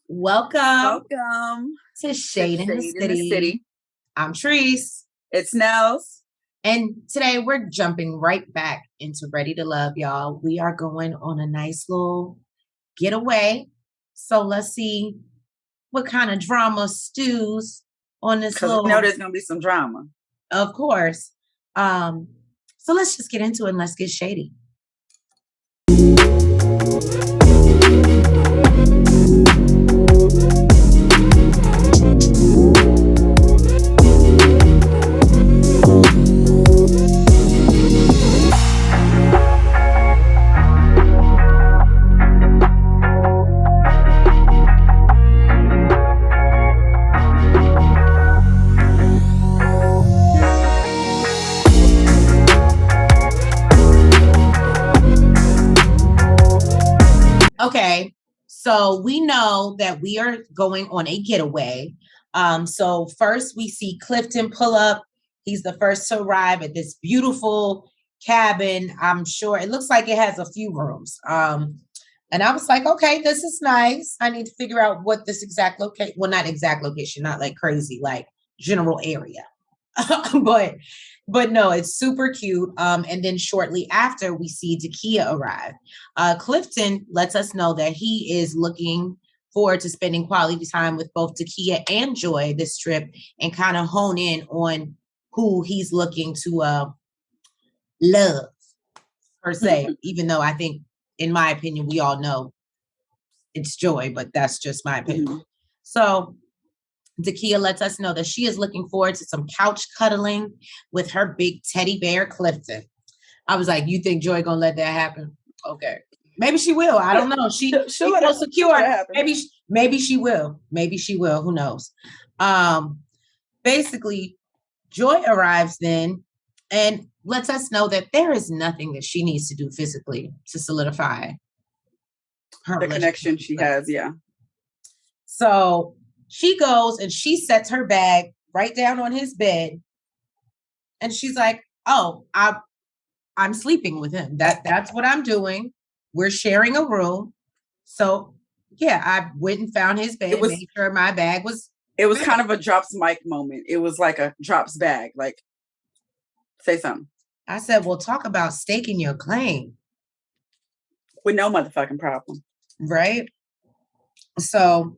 Welcome Welcome to to Shade in the Shade in the City. City. I'm Treese. It's Nels. And today we're jumping right back into Ready to Love, y'all. We are going on a nice little getaway. So let's see what kind of drama stews on this Because little... we know there's going to be some drama. Of course. So let's just get into it and let's get shady. Okay, so we know that we are going on a getaway. So first we see Clifton pull up. He's the first to arrive at this beautiful cabin. I'm sure it looks like it has a few rooms. And I was like, okay, this is nice. I need to figure out what this exact location, well, not exact location, not like crazy, like general area. but no, it's super cute. And then shortly after, we see Dakia arrive. Clifton lets us know that he is looking forward to spending quality time with both Dakia and Joy this trip, and kind of hone in on who he's looking to love per se. Even though I think, in my opinion, we all know it's Joy, but that's just my opinion. Mm-hmm. So Dakia lets us know that she is looking forward to some couch cuddling with her big teddy bear Clifton. I was like, you think Joy gonna let that happen? Okay. Maybe she will. I don't know. She'll feel secure. Maybe she will. Maybe she will. Who knows? Basically, Joy arrives then and lets us know that there is nothing that she needs to do physically to solidify her connection she has. Yeah. So she goes and she sets her bag right down on his bed. And she's like, oh, I'm sleeping with him. That's what I'm doing. We're sharing a room. So yeah, I went and found his bed and made sure my bag was... It was kind of a drops mic moment. It was like a drops bag. Like, say something. I said, well, talk about staking your claim. With no motherfucking problem. Right? So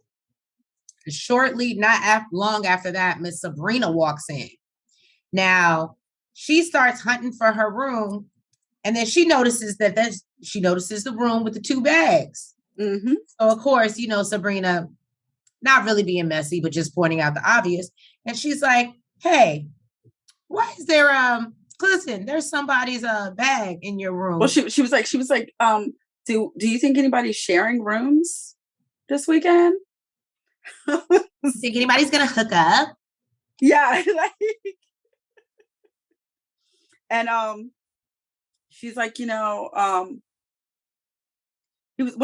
shortly, not long after that, Miss Sabrina walks in. Now, she starts hunting for her room, and then she notices the room with the two bags. Mm-hmm. So, of course, Sabrina, not really being messy, but just pointing out the obvious. And she's like, hey, why is there, listen, there's somebody's bag in your room. Well, she was like, do you think anybody's sharing rooms this weekend? Think anybody's gonna hook up? Yeah, and she's like, what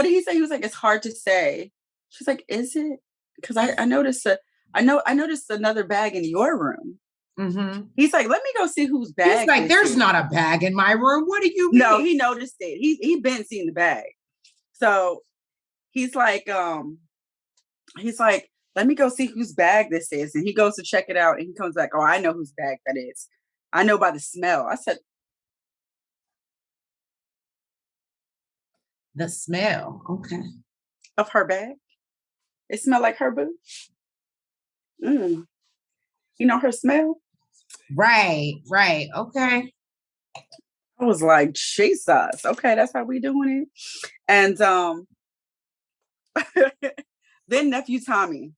did he say? He was like, it's hard to say. She's like, is it? Because I noticed I noticed another bag in your room. Mm-hmm. He's like, let me go see whose bag. He's like, there's not a bag in my room. What do you mean? No, he noticed it. He been seeing the bag. So he's like, let me go see whose bag this is. And he goes to check it out and he comes back, oh, I know whose bag that is. I know by the smell. I said, the smell. Okay. Of her bag? It smelled like her boo? You know her smell? Right. Okay. I was like, Jesus. Okay, that's how we doing it. And then nephew Tommy.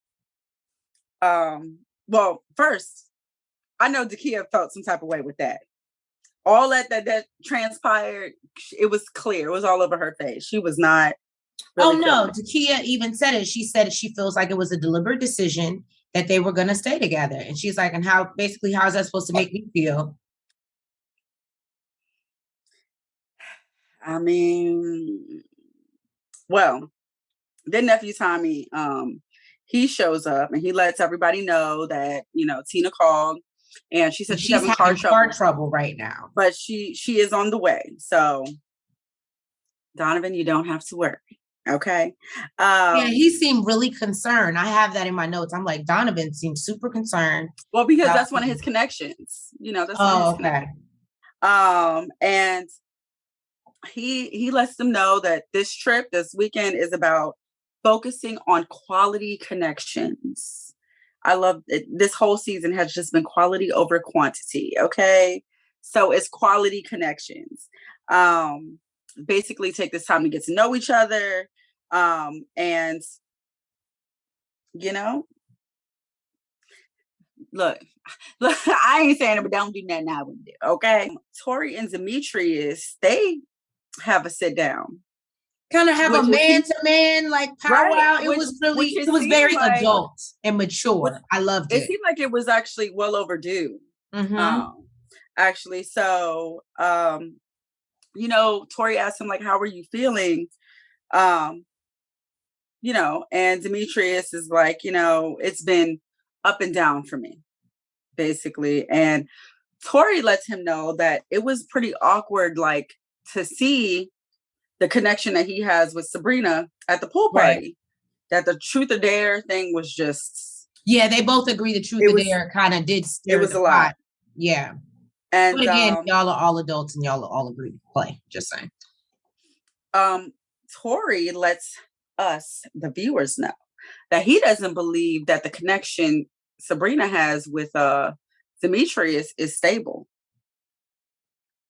Well, first, I know Dakia felt some type of way with that. All that transpired, it was clear. It was all over her face. She was not. Really Dakia even said it. She said she feels like it was a deliberate decision that they were going to stay together. And she's like, and how is that supposed to make me feel? I mean, well, then nephew Tommy, he shows up and he lets everybody know that, Tina called and she said she's having car trouble right now. But she is on the way. So, Donovan, you don't have to worry. Okay. Yeah, he seemed really concerned. I have that in my notes. I'm like, Donovan seems super concerned. Well, because that's one of his connections. That's one of his okay. connections. And he lets them know that this weekend is about focusing on quality connections. I love it. This whole season has just been quality over quantity. Okay. So it's quality connections. Basically take this time to get to know each other. And look, I ain't saying it, but don't do nothing now. Okay. Tori and Demetrius, they have a sit down. Kind of have a man-to-man like powwow. It was very like, adult and mature. I loved it. It seemed like it was actually well overdue. Actually, so Tori asked him like, "How are you feeling?" And Demetrius is like, it's been up and down for me, basically. And Tori lets him know that it was pretty awkward, like to see the connection that he has with Sabrina at the pool party. Right. That the truth or dare thing was just. Yeah, they both agree the truth or dare kind of did stir. It was a lot. Yeah. And but again, y'all are all adults and y'all all agree to play. Just saying. Tori lets us, the viewers, know that he doesn't believe that the connection Sabrina has with Demetrius is stable.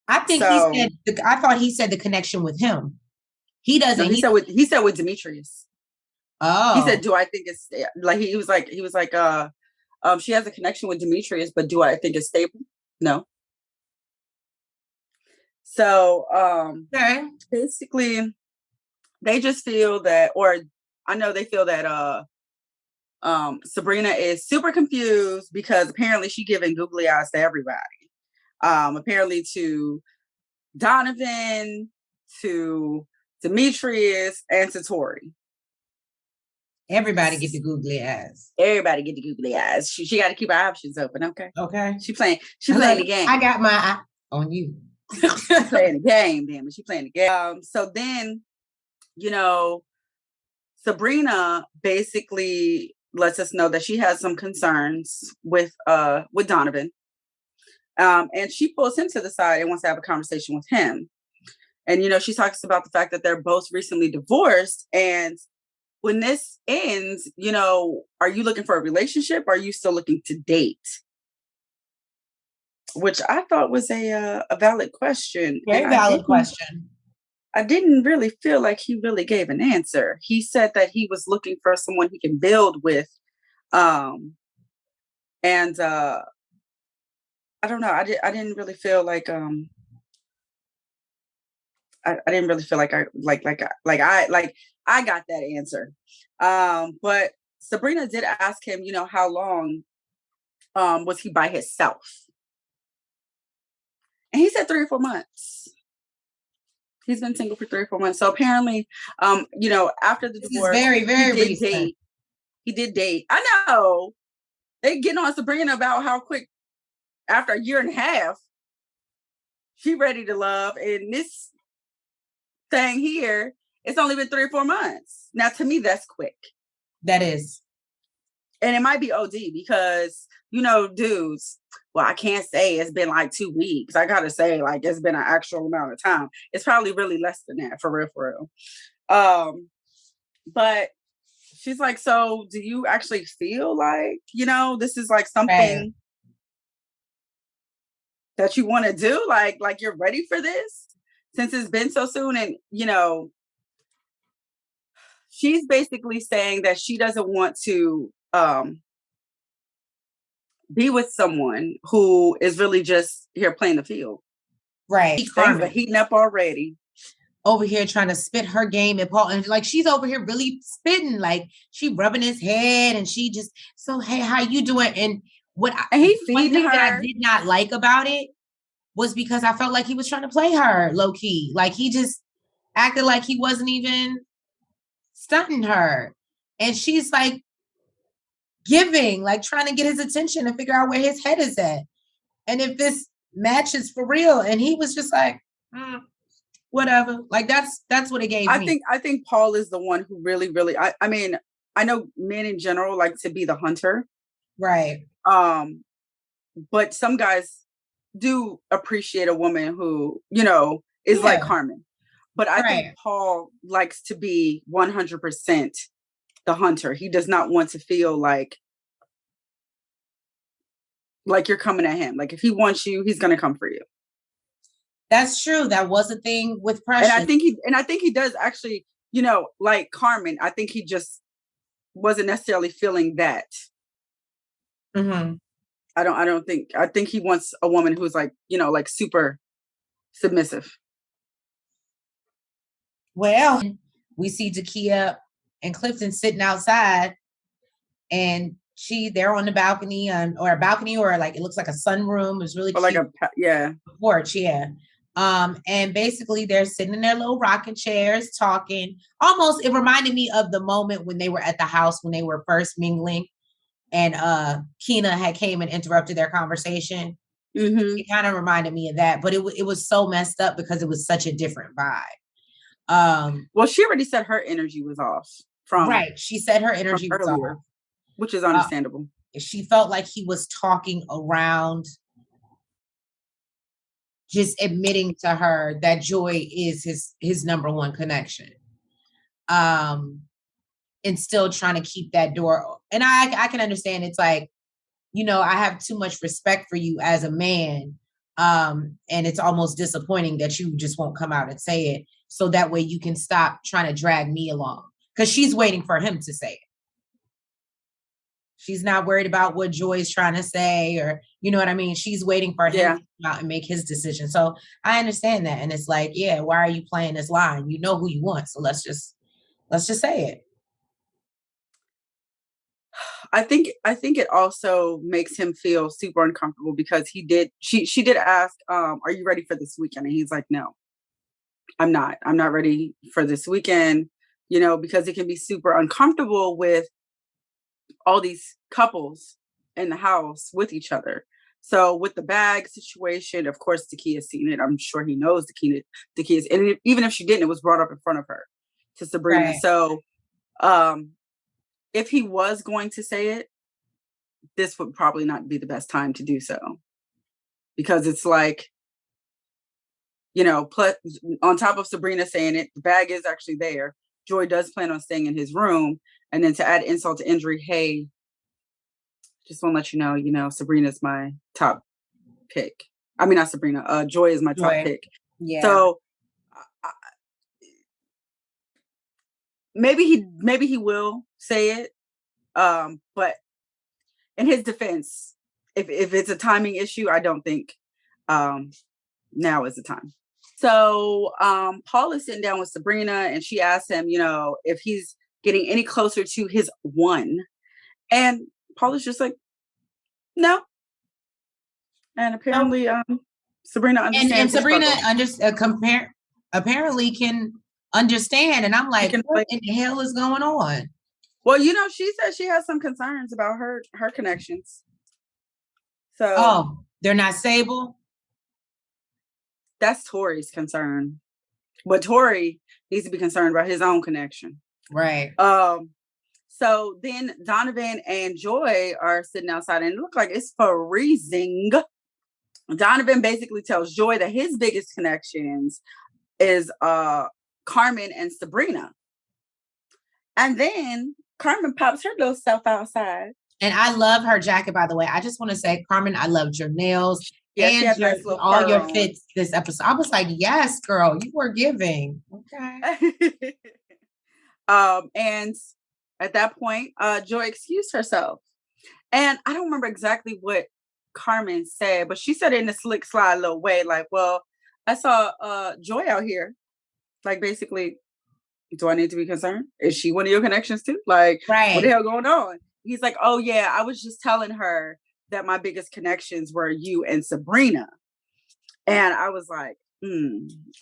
I think I thought he said the connection with him. He doesn't. No, he said with Demetrius. Oh. He said, "Do I think it's like?" He was like, she has a connection with Demetrius, but do I think it's stable? No. So, basically, they just feel that, or I know they feel that Sabrina is super confused because apparently she giving googly eyes to everybody. Apparently to Donovan, to Demetrius, and to Tori. Everybody get the googly eyes. Everybody get the googly eyes. She got to keep her options open. Okay. Okay. She playing the game. I got my eye on you. She's playing the game, damn it. She playing the game. So then, Sabrina basically lets us know that she has some concerns with Donovan. And she pulls him to the side and wants to have a conversation with him. And, she talks about the fact that they're both recently divorced. And when this ends, are you looking for a relationship? Or are you still looking to date? Which I thought was a valid question. Very valid question. I didn't really feel like he really gave an answer. He said that he was looking for someone he can build with. And I don't know. I didn't really feel like I didn't really feel like I got that answer. But Sabrina did ask him, how long was he by himself? And he said 3 or 4 months. He's been single for 3 or 4 months. So apparently, after the divorce, very, very recent. He did date. I know. They getting on Sabrina about how quick, after a year and a half, she ready to love. And this thing here, it's only been 3 or 4 months. Now, to me, that's quick. That is. And it might be OD because, dudes, well, I can't say it's been like 2 weeks. I got to say, like, it's been an actual amount of time. It's probably really less than that, for real. But she's like, so do you actually feel like, this is like something that you want to do? Like you're ready for this since it's been so soon? And, she's basically saying that she doesn't want to be with someone who is really just here playing the field. Right. Things are heating up already. Over here trying to spit her game at Paul. And like, she's over here really spitting, like she rubbing his head and she just, so, hey, how you doing? And one thing that I did not like about it was because I felt like he was trying to play her low key. Like he just acted like he wasn't even stunting her. And she's like giving, like trying to get his attention and figure out where his head is at. And if this match is for real. And he was just like, whatever. Like that's what it gave me. I think Paul is the one who really, I mean, I know men in general like to be the hunter. Right. But some guys do appreciate a woman who, is like Carmen. But I think Paul likes to be 100% the hunter. He does not want to feel like you're coming at him. Like if he wants you, he's gonna come for you. That's true. That was a thing with Precious. And I think he does actually, like Carmen, I think he just wasn't necessarily feeling that. Mm-hmm. I think he wants a woman who's like, like super submissive. Well, we see Takia and Clifton sitting outside, and they're on the balcony, or a balcony, or like it looks like a sunroom. It's really cute. Like a porch, yeah. And basically they're sitting in their little rocking chairs talking. Almost, it reminded me of the moment when they were at the house when they were first mingling, and Keena had came and interrupted their conversation. Mm-hmm. It kind of reminded me of that, but it was so messed up because it was such a different vibe. Well, she already said her energy was off from right. She said her energy was earlier, off, which is understandable. She felt like he was talking around, just admitting to her that Joy is his number one connection. And still trying to keep that door. And I can understand, it's like, I have too much respect for you as a man. And it's almost disappointing that you just won't come out and say it. So that way you can stop trying to drag me along. Because she's waiting for him to say it. She's not worried about what Joy's trying to say, or, you know what I mean? She's waiting for him to come out and make his decision. So I understand that. And it's like, yeah, why are you playing this line? You know who you want. So let's just say it. I think it also makes him feel super uncomfortable because she did ask, are you ready for this weekend? And he's like, no, I'm not ready for this weekend, because it can be super uncomfortable with all these couples in the house with each other. So with the bag situation, of course, Takia's seen it. I'm sure he knows Takia's, and even if she didn't, it was brought up in front of her to Sabrina. Right. So, if he was going to say it, this would probably not be the best time to do so, because it's like, plus, on top of Sabrina saying it, the bag is actually there. Joy does plan on staying in his room. And then to add insult to injury, hey, just want to let you know, Sabrina's my top pick. I mean, not Sabrina. Joy is my top pick. Yeah. So maybe he will say it. But in his defense, if it's a timing issue, I don't think now is the time. So Paul is sitting down with Sabrina, and she asks him, if he's getting any closer to his one. And Paul is just like, no. And apparently Sabrina understands. And Sabrina apparently can understand. And I'm like, what in the hell is going on? Well, she said she has some concerns about her connections. So they're not stable? That's Tori's concern. But Tori needs to be concerned about his own connection. Right. So then Donovan and Joy are sitting outside, and it looks like it's freezing. Donovan basically tells Joy that his biggest connections is Carmen and Sabrina. And then Carmen pops her little self outside. And I love her jacket, by the way. I just want to say, Carmen, I loved your nails and all your fits this episode. I was like, yes, girl, you were giving. Okay. And at that point, Joy excused herself. And I don't remember exactly what Carmen said, but she said it in a slick, sly little way, like, well, I saw Joy out here. Like, basically, do I need to be concerned? Is she one of your connections too? Like, what the hell going on? He's like, oh yeah, I was just telling her that my biggest connections were you and Sabrina. And I was like,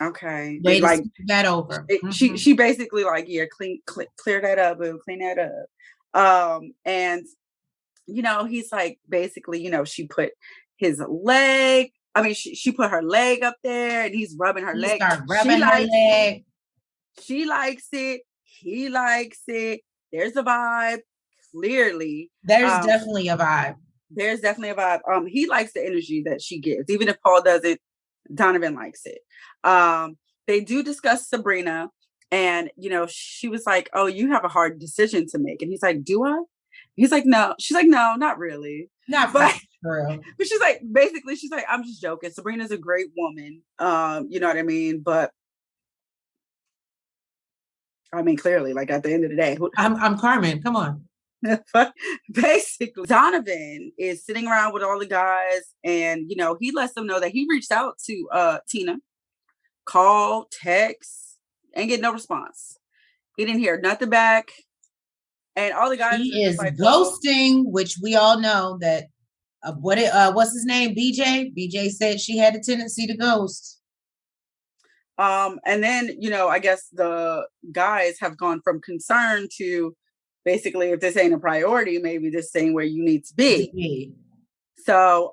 okay. Way to speak that over. She basically like, yeah, clear that up, boo, clean that up. And he's like, basically, she put his leg I mean, she put her leg up there and he's rubbing her He leg. started rubbing her leg. She likes it. He likes it. There's a vibe. Clearly. There's definitely a vibe. There's definitely a vibe. He likes the energy that she gives. Even if Paul doesn't, Donovan likes it. They do discuss Sabrina. And, you know, she was like, oh, you have a hard decision to make. And he's like, do I? He's like, no. She's like, no, not really. Not but, for real. But she's like, basically, she's like, I'm just joking. Sabrina's a great woman. You know what I mean? But I mean, clearly, like at the end of the day, I'm Carmen. Come on. Basically, Donovan is sitting around with all the guys, and you know, he lets them know that he reached out to Tina, call, text, and get no response. He didn't hear nothing back, and all the guys he is like, ghosting, which we all know that. What's his name? BJ said she had a tendency to ghost. And then, you know, I guess the guys have gone from concern to basically, if this ain't a priority, maybe this ain't where you need to be. So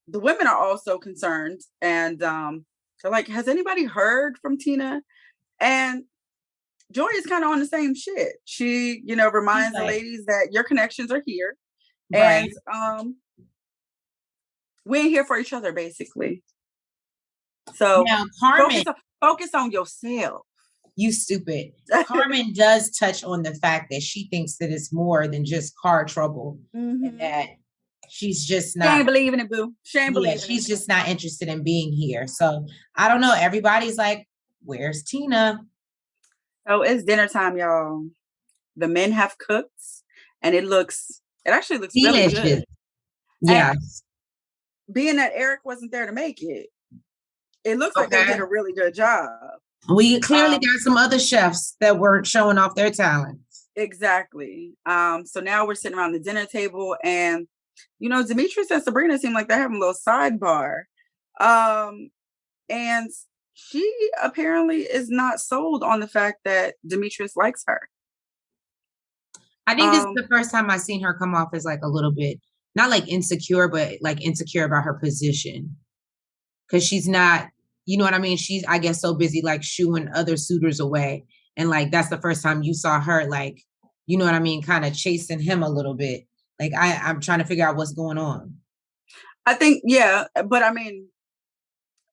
the women are also concerned, and they're like, has anybody heard from Tina? And Joy is kind of on the same shit. She, you know, reminds the ladies that your connections are here. Right. And we ain't here for each other, basically. So now, Carmen, focus on yourself. You stupid. Carmen does touch on the fact that she thinks that it's more than just car trouble, and that she's just not. She ain't believing it, boo. She's just not interested in being here. So I don't know. Everybody's like, "Where's Tina?" Oh, it's dinner time, y'all. The men have cooked, and it actually looks delicious. Really good. Yes. And being that Eric wasn't there to make it, it looks like they did a really good job. We clearly got some other chefs that weren't showing off their talents. Exactly. So now we're sitting around the dinner table, and you know, Demetrius and Sabrina seem like they're having a little sidebar. And she apparently is not sold on the fact that Demetrius likes her. I think this is the first time I've seen her come off as like a little bit, not like insecure, but like insecure about her position. Because she's not, you know what I mean? She's, I guess, so busy like shooing other suitors away. And like, that's the first time you saw her, like, you know what I mean? Kind of chasing him a little bit. Like, I'm trying to figure out what's going on. I think, yeah. But I mean,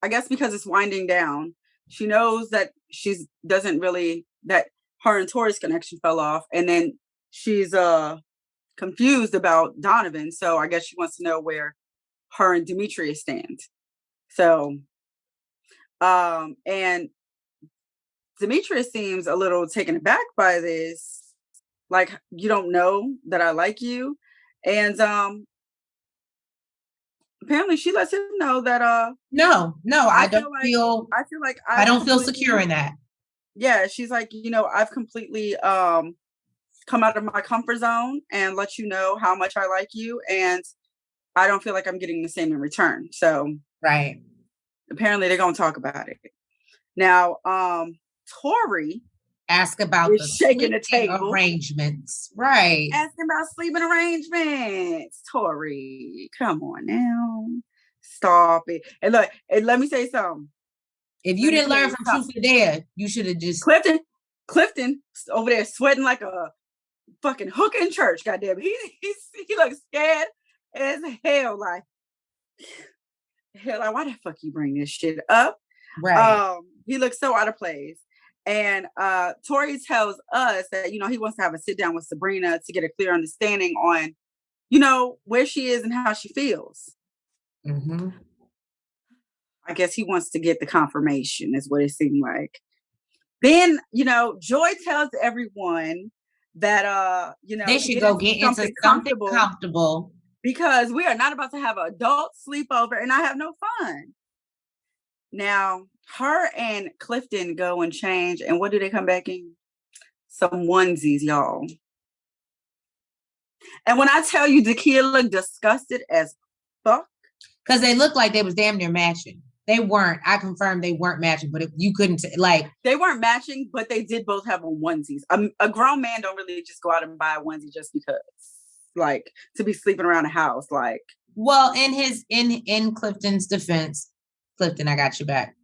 I guess because it's winding down, she knows that that her and Tori's connection fell off. And then she's confused about Donovan. So I guess she wants to know where her and Demetrius stand. So, and Demetrius seems a little taken aback by this. Like, you don't know that I like you. And apparently she lets him know that no, I don't feel secure in that. Yeah, she's like, you know, I've completely come out of my comfort zone and let you know how much I like you, and I don't feel like I'm getting the same in return. So right. Apparently they're gonna talk about it. Now, Tori ask about the shaking the table arrangements. Right. Asking about sleeping arrangements. Tori, come on now. Stop it. And look, and let me say something. If you didn't learn from Truth or Dare, you should have just Clifton over there sweating like a fucking hooker in church. Goddamn, he looks scared as hell. Like why the fuck you bring this shit up? Right. He looks so out of place. And Tori tells us that, you know, he wants to have a sit down with Sabrina to get a clear understanding on, you know, where she is and how she feels. Mm-hmm. I guess he wants to get the confirmation, is what it seemed like. Then, you know, Joy tells everyone that, you know, they should go get into something comfortable because we are not about to have an adult sleepover and I have no fun. Now, her and Clifton go and change, and what do they come back in? Some onesies, y'all. And when I tell you Dakia looked disgusted as fuck. Because they looked like they was damn near matching. They weren't. I confirmed they weren't matching, but if you couldn't, they weren't matching, but they did both have on onesies. A grown man don't really just go out and buy a onesie just because, like, to be sleeping around the house, like. Well, in Clifton's defense, Clifton, I got you back.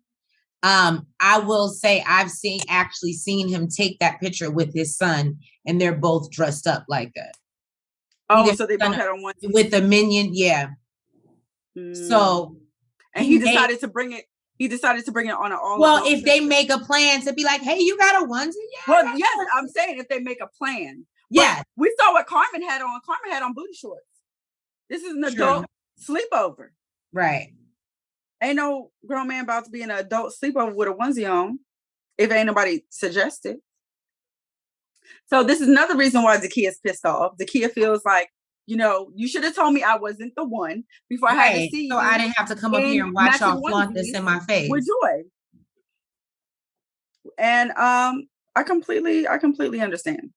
I will say I've actually seen him take that picture with his son, and they're both dressed up like that. Oh, so they both had on one with the minion, yeah. So and he decided to bring it. He decided to bring it on an all. Well, if they make a plan to be like, "Hey, you got a onesie?" Yeah, well, yes, I'm saying if they make a plan. Yeah, we saw what Carmen had on. Carmen had on booty shorts. This is an adult sleepover, right? Ain't no grown man about to be in an adult sleepover with a onesie on, if ain't nobody suggested. So this is another reason why Zakia's pissed off. Zakia feels like, you know, you should have told me I wasn't the one before I had to see you. So I didn't have to come up here and watch y'all flaunt this in my face. With Joy. And I completely understand.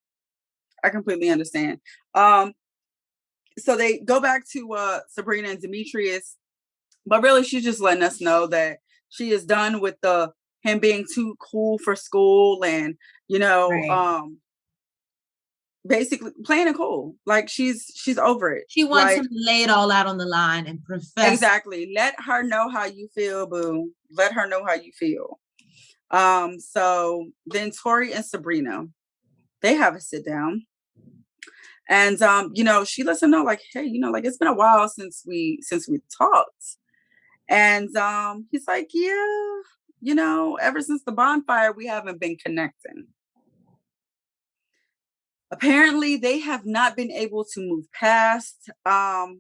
I completely understand. So they go back to Sabrina and Demetrius, but really she's just letting us know that she is done with him being too cool for school, and you know, basically playing it cool. Like she's over it. She wants him to lay it all out on the line and profess. Exactly. Let her know how you feel, boo. Let her know how you feel. So then Tori and Sabrina, they have a sit down. And you know, she lets him know, like, hey, you know, like it's been a while since we talked. And he's like, yeah, you know, ever since the bonfire, we haven't been connecting. Apparently, they have not been able to move past that.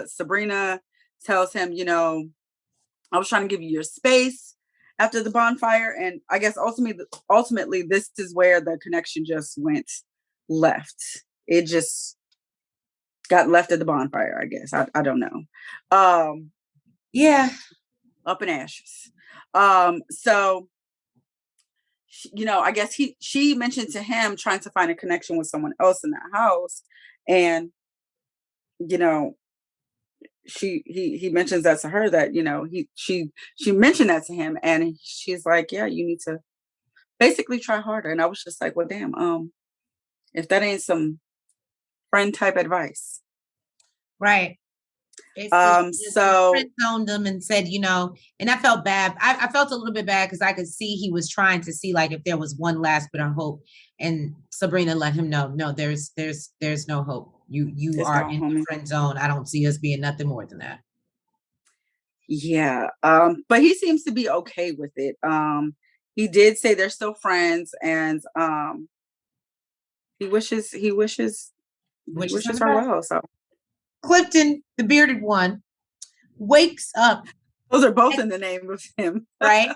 Sabrina tells him, you know, I was trying to give you your space after the bonfire, and I guess ultimately, this is where the connection just went left. It just got left at the bonfire, I guess. I don't know. Yeah. Up in ashes. So, you know, I guess she mentioned to him trying to find a connection with someone else in that house. And, you know, he mentions that to her, that, you know, she mentioned that to him, and she's like, yeah, you need to basically try harder. And I was just like, well, damn, if that ain't some friend type advice. Right. So friend zoned them and said, you know, and I felt bad. I felt a little bit bad because I could see he was trying to see like if there was one last bit of hope. And Sabrina let him know, no, there's no hope. You are in the friend zone. I don't see us being nothing more than that. Yeah. But he seems to be okay with it. He did say they're still friends, and he wishes her well. So Clifton, the bearded one, wakes up. Those are both in the name of him. Right?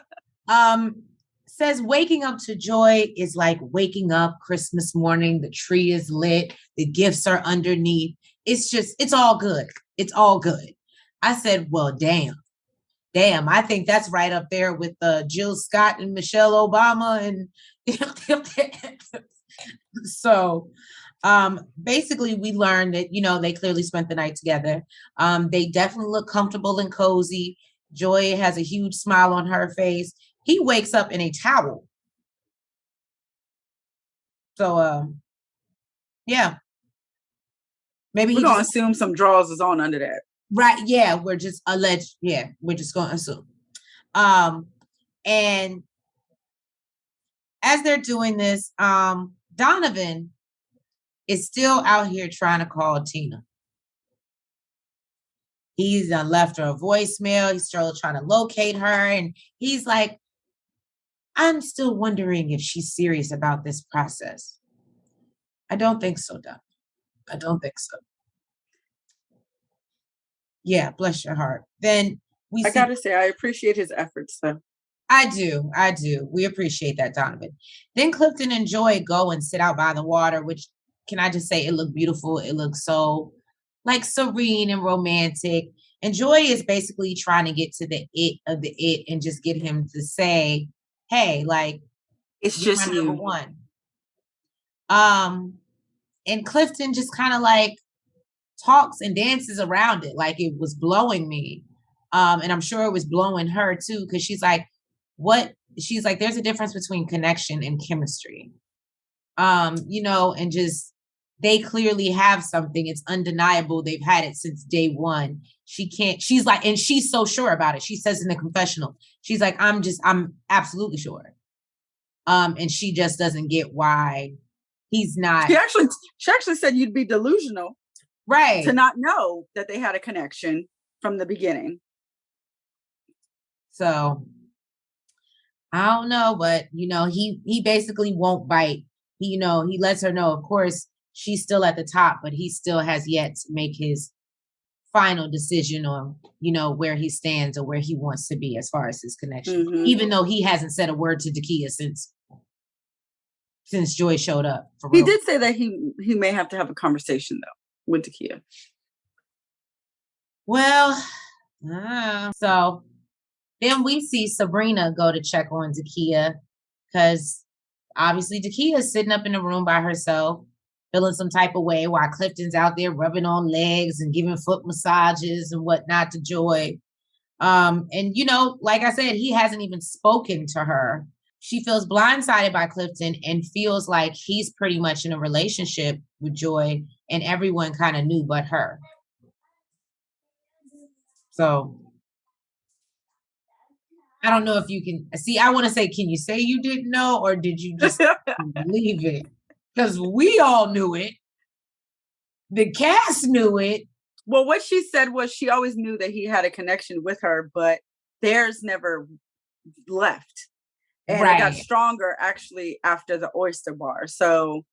Says waking up to joy is like waking up Christmas morning. The tree is lit. The gifts are underneath. It's all good. It's all good. I said, well, damn. I think that's right up there with Jill Scott and Michelle Obama. And so basically we learned that, you know, they clearly spent the night together. They definitely look comfortable and cozy. Joy has a huge smile on her face. He wakes up in a towel. So yeah. Maybe we're gonna assume some drawers is on under that. Right. Yeah, we're just alleged. Yeah, we're just gonna assume. And as they're doing this, Donovan is still out here trying to call Tina. He's left her a voicemail. He's still trying to locate her. And he's like, I'm still wondering if she's serious about this process. I don't think so, Doc. I don't think so. Yeah, bless your heart. Then I gotta say, I appreciate his efforts, though. I do. We appreciate that, Donovan. Then Clifton and Joy go and sit out by the water, which, can I just say, it looked beautiful. It looks so like serene and romantic. And Joy is basically trying to get to the it of the it and just get him to say, hey, like, it's just my number one. And Clifton just kind of like talks and dances around it like it was blowing me. And I'm sure it was blowing her too, because she's like, what? She's like, there's a difference between connection and chemistry. You know, and just they clearly have something. It's undeniable. They've had it since day one. She's like, and she's so sure about it. She says in the confessional, she's like, I'm absolutely sure. And she just doesn't get why he's not. She actually said you'd be delusional, right, to not know that they had a connection from the beginning. So I don't know, but he basically won't bite. He lets her know, of course, she's still at the top, but he still has yet to make his final decision on, where he stands or where he wants to be as far as his connection. Mm-hmm. Even though he hasn't said a word to Dakia since Joy showed up. He did say that he may have to have a conversation though with Dakia. Well, so then we see Sabrina go to check on Dakia because obviously Dakia is sitting up in the room by herself, feeling some type of way while Clifton's out there rubbing on legs and giving foot massages and whatnot to Joy. And like I said, he hasn't even spoken to her. She feels blindsided by Clifton and feels like he's pretty much in a relationship with Joy, and everyone kind of knew but her. So I don't know if you can see. I want to say, can you say you didn't know, or did you just believe it? Because we all knew it. The cast knew it. Well, what she said was she always knew that he had a connection with her, but theirs never left. And It got stronger actually after the oyster bar. So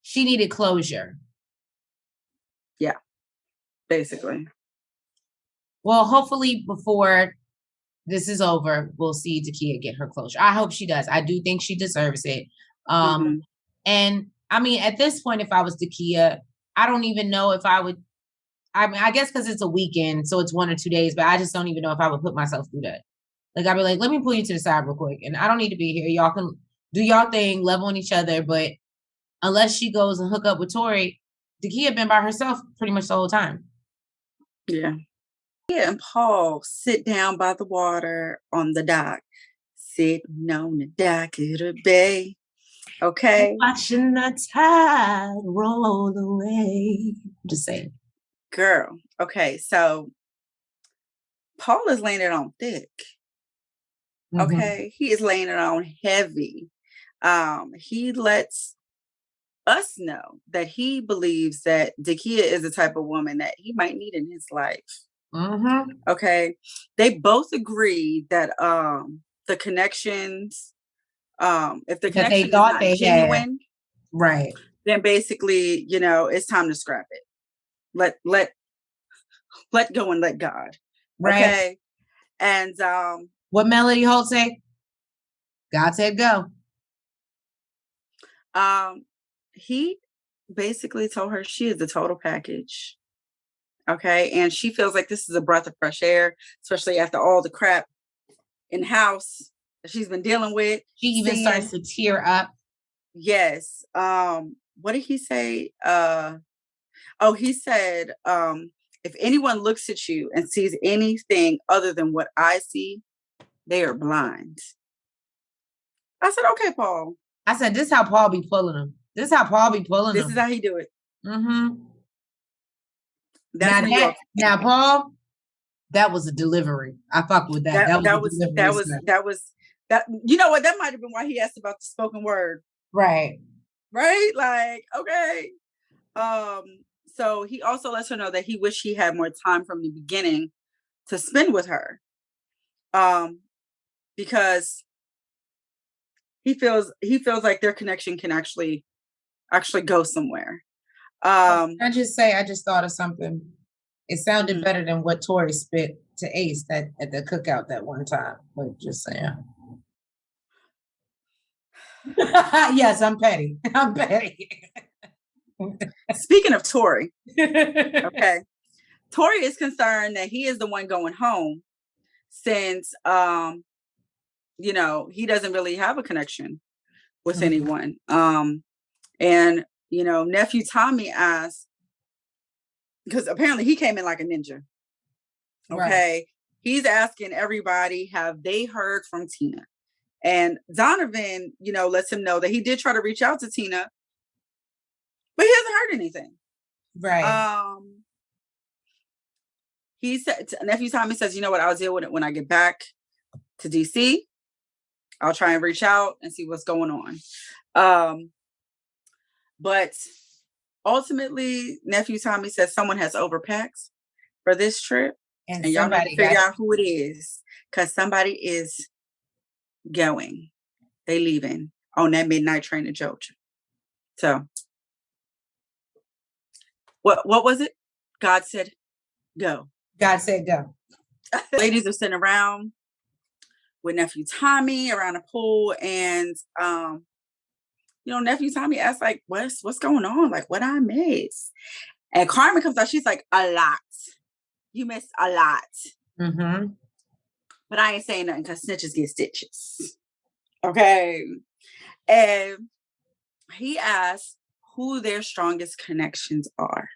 she needed closure. Yeah, basically. Well, hopefully before this is over, we'll see Dakia get her closure. I hope she does. I do think she deserves it. And I mean, at this point, if I was Dakia, I don't even know if I would. I mean, I guess because it's a weekend, so it's 1 or 2 days, but I just don't even know if I would put myself through that. Like, I'd be like, let me pull you to the side real quick. And I don't need to be here. Y'all can do y'all thing, love on each other. But unless she goes and hook up with Tori, Dakia been by herself pretty much the whole time. Yeah. Yeah, and Paul sit down by the water on the dock. Sitting on the dock of the bay. Okay. Watching the tide roll away. Just saying. Girl. Okay, so Paul is laying it on thick. Okay. He is laying it on heavy. He lets us know that he believes that Dakia is the type of woman that he might need in his life. Okay. They both agree that the connections, if the connection is not genuine, right, then basically, it's time to scrap it. Let go and let God. Right. Okay. And what Melody Holt say? God said go. He basically told her she is the total package. Okay. And she feels like this is a breath of fresh air, especially after all the crap in house that she's been dealing with. She even starts to tear up. Yes. What did he say? He said, if anyone looks at you and sees anything other than what I see, they are blind. I said, okay, Paul. I said, this is how Paul be pulling them. This is how Paul be pulling them. This is how he do it. Now, Paul, that was a delivery. I fuck with that. That was. You know what? That might have been why he asked about the spoken word. Right. Like, okay. So he also lets her know that he wished he had more time from the beginning to spend with her. Because he feels like their connection can actually go somewhere. I just thought of something. It sounded better than what Tori spit to Ace at the cookout that one time. Like, just saying. Yes, I'm petty. I'm petty. Speaking of Tori, okay. Tori is concerned that he is the one going home since he doesn't really have a connection with anyone. And nephew Tommy asked, because apparently he came in like a ninja. Okay. Right. He's asking everybody, have they heard from Tina? And Donovan, lets him know that he did try to reach out to Tina, but he hasn't heard anything. Right. He said, nephew Tommy says, you know what? I'll deal with it when I get back to DC. I'll try and reach out and see what's going on. But ultimately, nephew Tommy says someone has overpacked for this trip, and y'all need to figure out who it is, because somebody is going. They leaving on that midnight train to Georgia. So, what was it? God said, go. God said go. Ladies are sitting around with nephew Tommy around the pool, and nephew Tommy asks, like, what's going on? Like, what I miss? And Carmen comes out. She's like, a lot. You missed a lot. Mm-hmm. But I ain't saying nothing because snitches get stitches. Okay. And he asked who their strongest connections are.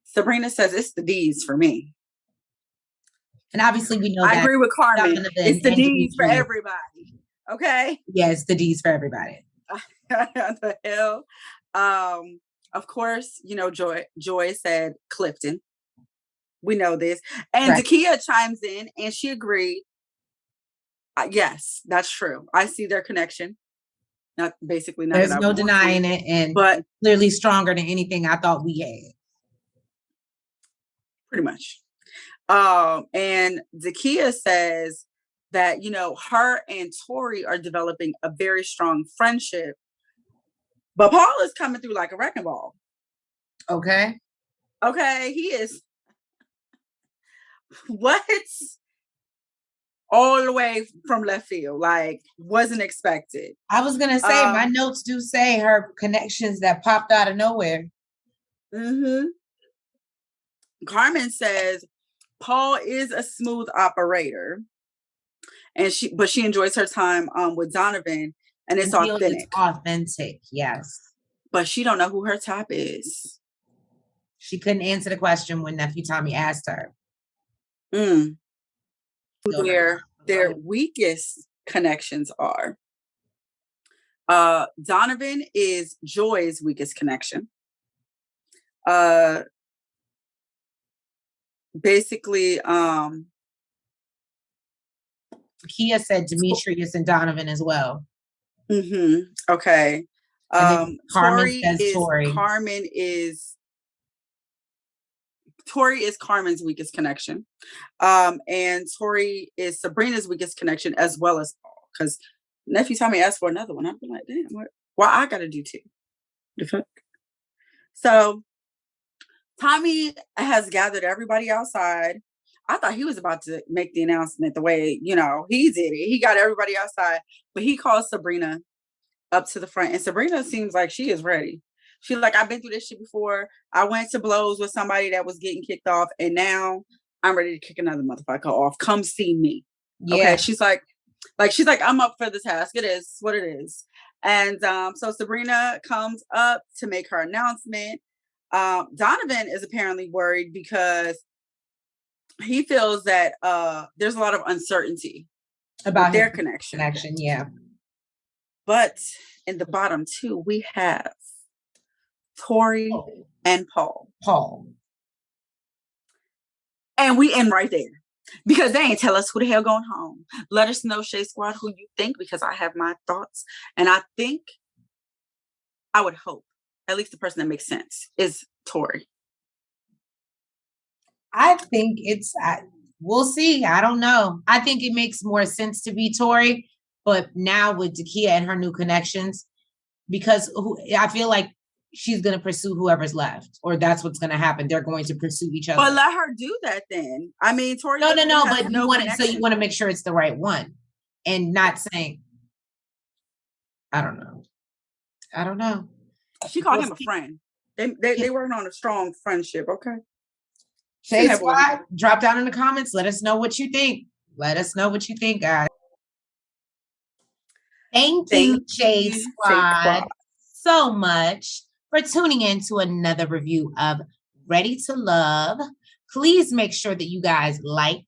Sabrina says it's the D's for me. And obviously we know I agree with Carmen. It's the D's for everybody. Okay? Yes, the D's for everybody. The hell? Of course, Joy said Clifton. We know this. And right. Zakiya chimes in and she agreed. Yes, that's true. I see their connection. There's no denying it, and but clearly stronger than anything I thought we had. Pretty much. And Zakiya says that, her and Tori are developing a very strong friendship, but Paul is coming through like a wrecking ball. Okay, he is. What? All the way from left field, like wasn't expected. I was gonna say my notes do say her connections that popped out of nowhere. Mm-hmm. Carmen says Paul is a smooth operator, and she enjoys her time with Donovan, and it's authentic. It's authentic, yes. But she don't know who her top is. She couldn't answer the question when nephew Tommy asked her. Their weakest connections are. Donovan is Joy's weakest connection. Basically, Kia said Demetrius and Donovan as well. Mm-hmm. Okay. Tori is Carmen's weakest connection. And Tori is Sabrina's weakest connection, as well as Paul. Because nephew Tommy asked for another one. I'd be like, damn, why I gotta do two? The fuck? So Tommy has gathered everybody outside. I thought he was about to make the announcement the way, he did it. He got everybody outside, but he calls Sabrina up to the front. And Sabrina seems like she is ready. She's like, I've been through this shit before. I went to blows with somebody that was getting kicked off, and now I'm ready to kick another motherfucker off. Come see me. Yeah. Okay. She's like, I'm up for the task. It is what it is. And so Sabrina comes up to make her announcement. Donovan is apparently worried because he feels that there's a lot of uncertainty about their connection. Yeah. But in the bottom two, we have Tori and Paul. And we end right there. Because they ain't tell us who the hell going home. Let us know, Shade Squad, who you think, because I have my thoughts. And I would hope, at least the person that makes sense, is Tori. I think we'll see. I don't know. I think it makes more sense to be Tori, but now with Zakiya and her new connections, because I feel like she's going to pursue whoever's left, or that's what's going to happen. They're going to pursue each other. But let her do that then. I mean, Tori. No. But you want to make sure it's the right one, and not saying. I don't know. She called him a friend. They working on a strong friendship. Okay. Shade Squad, drop down in the comments. Let us know what you think. Guys. Thank you, Shade Squad, so much for tuning in to another review of Ready to Love. Please make sure that you guys like,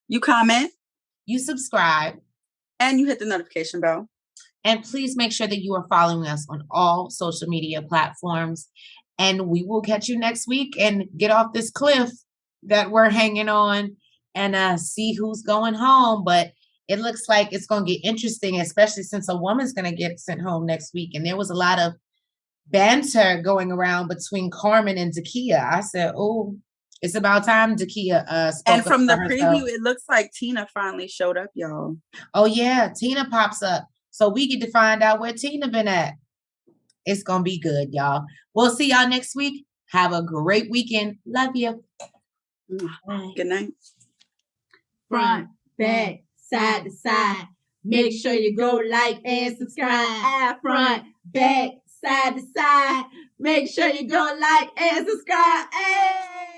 you comment, you subscribe, and you hit the notification bell. And please make sure that you are following us on all social media platforms. And we will catch you next week and get off this cliff that we're hanging on and see who's going home. But it looks like it's going to get interesting, especially since a woman's going to get sent home next week. And there was a lot of banter going around between Carmen and Dakia. I said, oh, it's about time Dakia spoke And from the up for herself. preview, it looks like Tina finally showed up, y'all. Oh, yeah. Tina pops up. So we get to find out where Tina been at. It's going to be good, y'all. We'll see y'all next week. Have a great weekend. Love you. Bye. Good night. Front, back, side to side. Make sure you go like and subscribe. Front, back, side to side. Make sure you go like and subscribe. Hey!